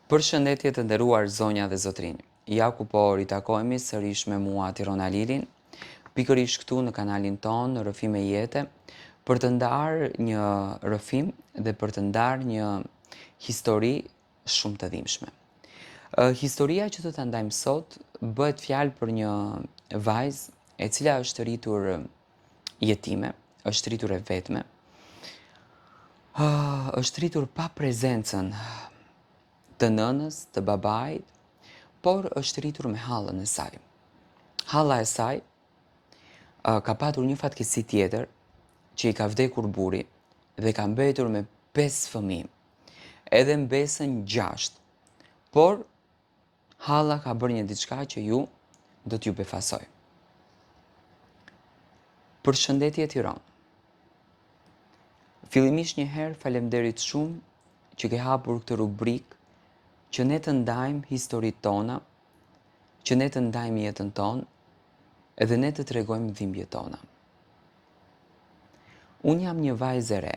Përshëndetje të nderuar zonja dhe zotrinj. Ja ku po ritakojemi sërish me mua Tirona Lilin, pikërisht këtu në kanalin ton Rrëfim e Jete, për të ndarë një rrëfim dhe për të ndarë një histori shumë të dhimbshme. Historia që do ta ndajmë sot bëhet fjalë për një vajzë e cila është rritur jetime, është rritur e vetme, është rritur pa prezencën të nënës, të babait, por është rritur me hallën e saj. Halla e saj ka patur një fatkeqësi tjetër që i ka vdekur burri dhe ka mbetur me 5 fëmijë. Edhe mbesën 6. Por halla ka bërë një diçka që ju do t'ju befasoj. Përshëndetje Tiranë. Fillimisht një herë faleminderit shumë që ke hapur këtë rubrikë që ne të ndajmë historitë tona, që ne të ndajmë jetën tonë, edhe ne të tregojmë dhimbjet tona. Unë jam një vajzë e re,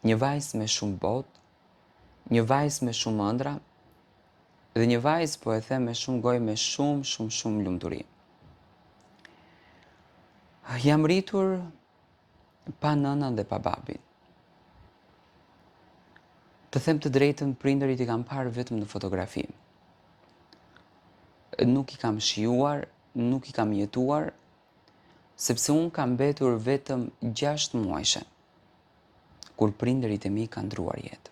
një vajzë me shumë botë, një vajzë me shumë ëndra, dhe një vajzë po e them me shumë gojë, me shumë lumturi. Jam rritur pa nënën dhe pa babin. Të them të drejtën, prindërit i kam parë vetëm në fotografi. Nuk i kam shijuar, nuk i kam jetuar, sepse unë kam mbetur vetëm 6 muajshe, kur prindërit e mi kanë ndruar jetë.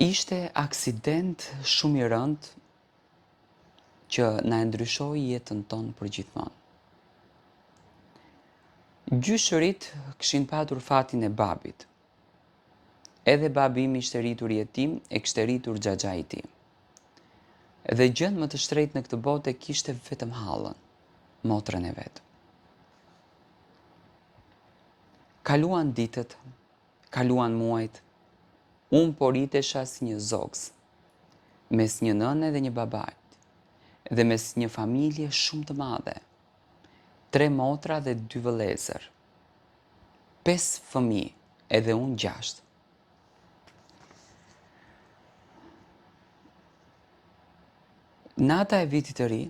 Ishte aksident shumë i rëndë që na e ndryshoi jetën tonë përgjithmonë. Gjyshërit kishin patur fatin e babit. Edhe babi im ishte rritur jetim, e kishte rritur xhaxha i tij. Dhe gjën më të shtrenjtë në këtë botë kishte vetëm hallën, motrën e vet. Kaluan ditët, kaluan muajt, unë po rritesha si një zogs, mes një nëne dhe një babait, dhe mes një familje shumë të madhe, 3 motra dhe 2 vëllezër, 5 fëmijë, edhe unë 6. Nata e vitit të ri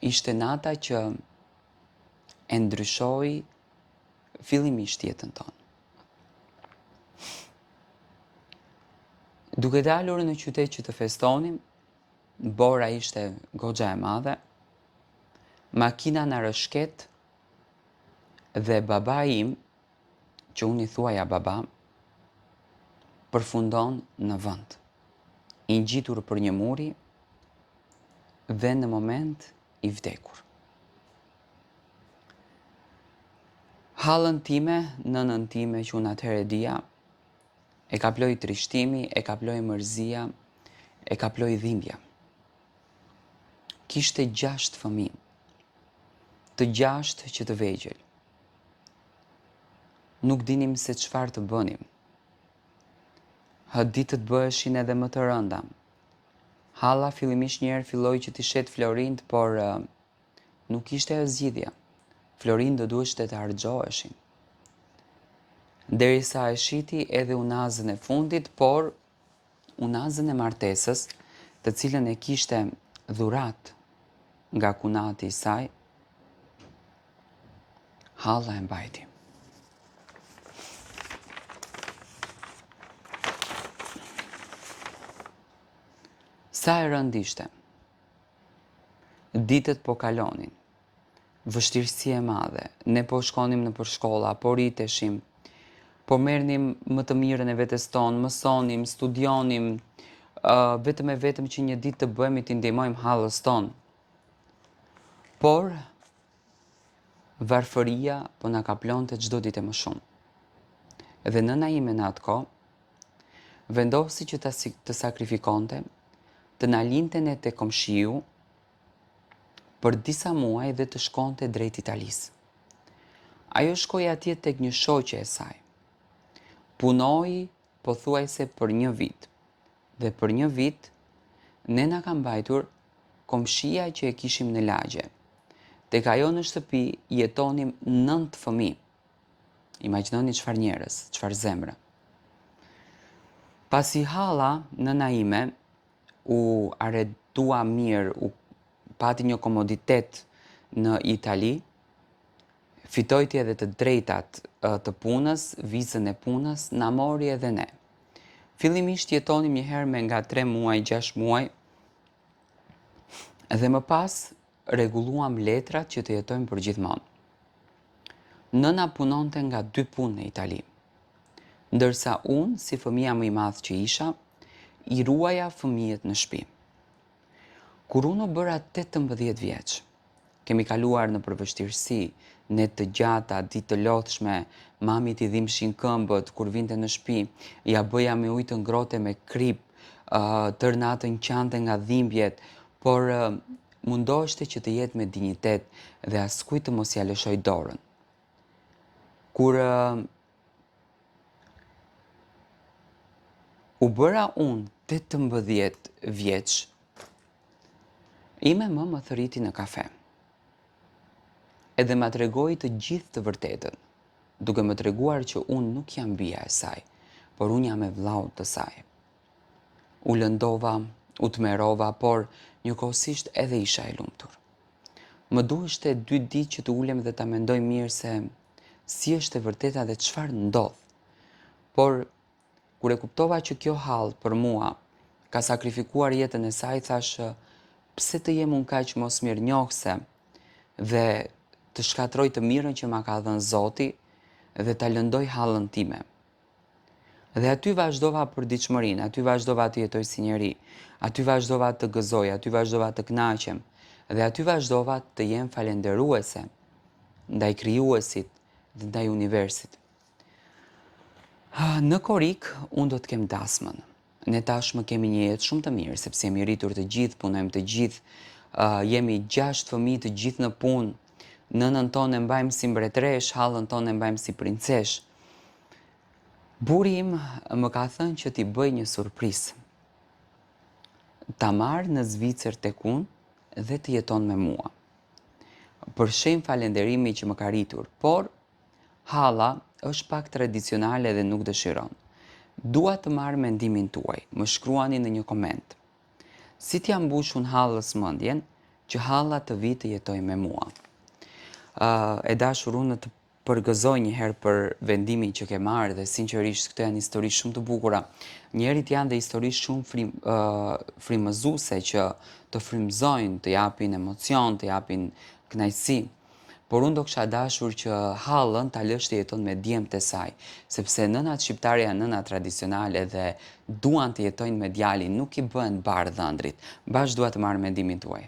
ishte nata që e ndryshoi fillimisht jetën tonë. Duke dalur në qytet që të festonim, bora ishte goxha e madhe, makina na rëshket dhe babai im, që unë i thuaja baba, përfundon në vend, i ngjitur për një muri dhe në moment i vdekur. Hallën time, nënën time që unë atëherë dija, e kaploi trishtimi, e kaploi mërzia, e kaploi dhimbja. Kishte 6 fëmijë, të 6 që të vegjël. Nuk dinim se çfarë të bënim. Ditët bëheshin edhe më të rënda. Halla fillimisht njerë filloi që t'i shet florind, por nuk ishte e zgjidhja. Florind do duheshte të harxhoheshin. Derisa e shiti edhe unazën e fundit, por unazën e martesës, të cilën e kishte dhurat nga kunati i saj, halla e mbajti. Sa e rënd ishte. Ditët po kalonin. Vështirësi e madhe. Ne po shkonim në përshkolla, po rriteshim, po merrnim më të mirën e vetes tonë, mësonim, studionim, vetëm e vetëm që një ditë të bëhemi t'i ndihmojmë hallës tonë. Por varfëria po na kaplonte çdo ditë më shumë. Dhe nëna ime në atë kohë vendosi që të sakrifikonte, të na linte ne te komshiu për disa muaj dhe të shkonte drejt Italisë. Ajo shkoi atje tek një shoqe e saj. Punoi pothuajse për 1 vit. Dhe për 1 vit ne na ka mbajtur komshia që e kishim në lagje. Tek ajo në shtëpi jetonim 9 fëmijë. Imagjinoni çfarë njerëz, çfarë zemre. Pasi Halla, nëna ime, u arredua mirë, u pati një komoditet në Itali, fitojti edhe të drejtat të punës, vizën e punës, na mori edhe ne. Fillimisht jetonim një herë me nga 3 muaj, 6 muaj, dhe më pas rregulluam letrat që të jetojmë për gjithmonë. Nëna punonte nga 2 punë në Itali, ndërsa unë, si fëmija më i madh që isha, i ruaja fëmijët në shtëpi. Kur unë u bëra 18 vjeç, kemi kaluar në përvështirësi, ne të gjata, ditë të lodhshme, mami t'i dhimbshin këmbët kur vinte në shtëpi, ja bëja me ujë të ngrohtë me krip, tërë natën qante nga dhimbjet, por mundoheshte që të jetë me dinjitet dhe askujt të mos ia lëshoj dorën. Kur u bëra unë 18 vjeç, ime më thëriti në kafe. Edhe ma tregoi të gjithë të vërtetën, duke më treguar që unë nuk jam bia e saj, por unë jam e vllaut të saj. U lëndova, u tmerova, por njëkohësisht edhe isha e lumtur. Më duheshte 2 ditë që të ulem dhe ta mendoj mirë se si është e vërteta dhe çfarë ndodh. Por kur e kuptova që kjo hall për mua ka sakrifikuar jetën e saj, thash, pse të jem unë kaq mosmirënjohse dhe të shkatroj të mirën që ma ka dhënë Zoti dhe ta lëndoj hallën time. Dhe aty vazhdova për ditëshmërinë, aty vazhdova të jetoj si njeri, aty vazhdova të gëzoj, aty vazhdova të kënaqem, dhe aty vazhdova të jem falenderuese ndaj krijuesit dhe ndaj universit. Në Korik, unë do të kem dasmën. Ne tashmë kemi një jetë shumë të mirë, sepse jemi rritur të gjithë, punojmë të gjithë, jemi 6 fëmijë të gjithë në punë, nënën tonë e mbajmë si mbretresh, hallën tonë e mbajmë si princesh. Buri im më ka thënë që t'i bëj një surprizë. Ta marr në Zvicër tek unë dhe të jeton me mua. Për shenjë falenderimi që më ka rritur, por halla është pak tradicionale dhe nuk dëshiron. Dua të marr mendimin tuaj, më shkruani në një koment. Si t'ja mbushun hallës mendjen që halla të vi të jetoj me mua. E dashur, unë të përgëzoj një herë për vendimin që ke marrë dhe sinqerisht këto janë histori shumë të bukura. Njerit janë dhe histori shumë frymëzuese që të frymëzojnë, të japin emocion, të japin kënaqësi. Por unë do kisha dashur që hallën ta lësh të jeton me djemtë e saj, sepse nënat shqiptare janë nëna tradicionale dhe duan të jetojnë me djalin, nuk i bëhen bardhë ëndrit. Bash dua të marr mendimin tuaj.